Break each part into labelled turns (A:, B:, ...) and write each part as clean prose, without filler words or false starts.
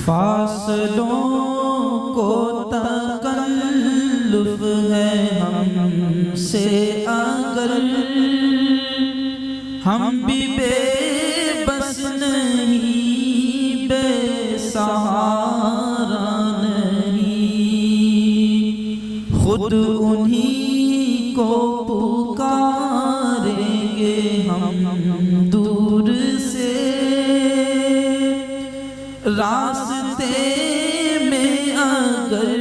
A: فاصلوں کو تکلف ہے ہم سے اگر ہم بھی بے بس نہیں، بے سہارا نہیں، خود انہی کو پکاریں گے ہم دور سے، راستے میں اگر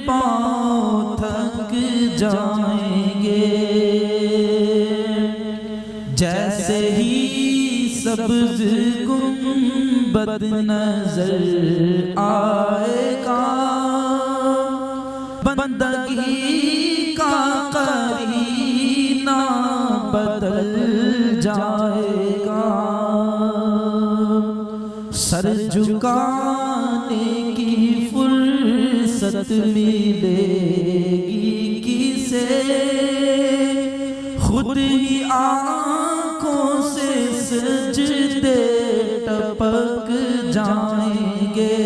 A: پاؤں تھک جائیں گے، جیسے ہی سبز گنبد نظر آئے گا، بندگی کا قرینہ بدل جائے گا، سر جھکانے کی فرصت ملے گی کسے، خود ہی آنکھوں سے سجدے ٹپک جائیں گے،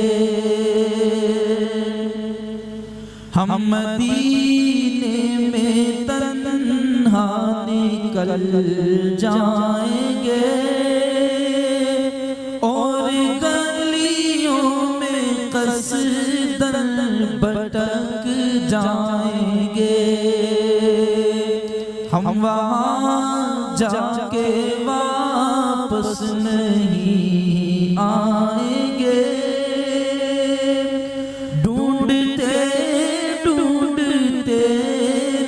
A: ہم مدینے میں تنہا نکل جائیں گے، اور گلیوں میں قصداً بھٹک جائیں گے، ہم وہاں جا کے واپس نہیں آئیں گے، ڈھونڈتے ڈھونڈتے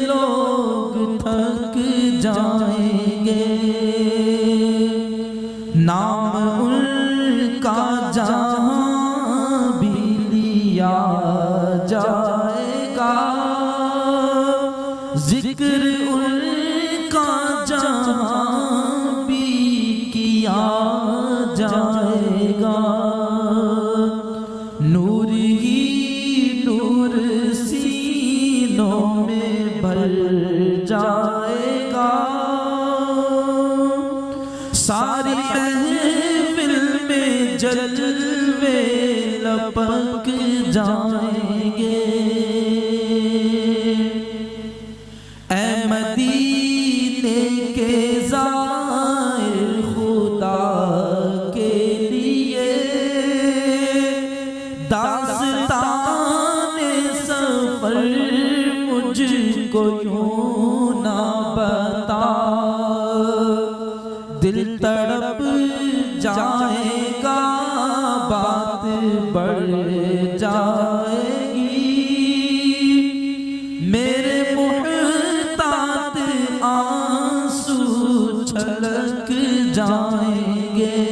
A: لوگ تھک جائیں گے، نام ان کا جہاں بھی لیا جائے گا، ذکر ان کا جہاں بھی کیا جائے گا، نور ہی نور سینوں میں بھر جائے گا، ساری محفل میں جلوے لپک جائیں گے، اے مدینے کے زائر خدا کے لیے، داستان سفر مجھ کو یوں نہ بتا، دل تڑپ جائے گا، بات بڑھ جائے گی، میرے محتاط آنسو چھلک جائیں گے،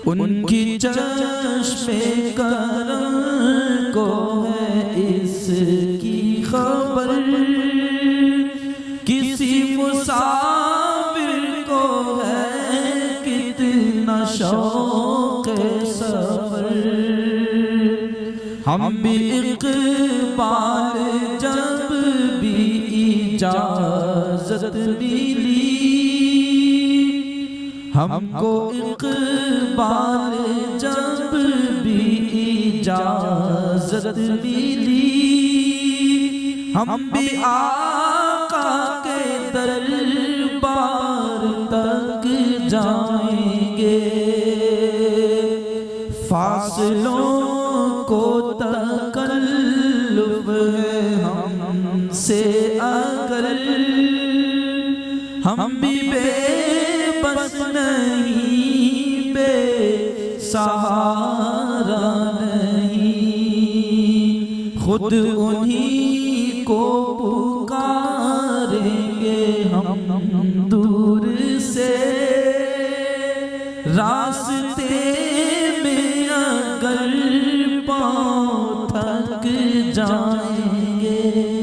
A: ان کی چشم کرم کو ہے اس کی خبر، کسی مسافر کو ہے کتنا شوق سفر، ہم بھی اقبال جب بھی اجازت ملی، ہم کو اقبال جب بھی اجازت ملی، ہم بھی آقا کے دربار تک جائیں گے، فاصلوں کو تکلف ہے ہم سے اگر ہم بھی بے بس نہیں، بے سہارا نہیں، خود انہی کو پکاریں گے ہم دور سے، راستے میں اگر پاؤں تھک جائیں گے۔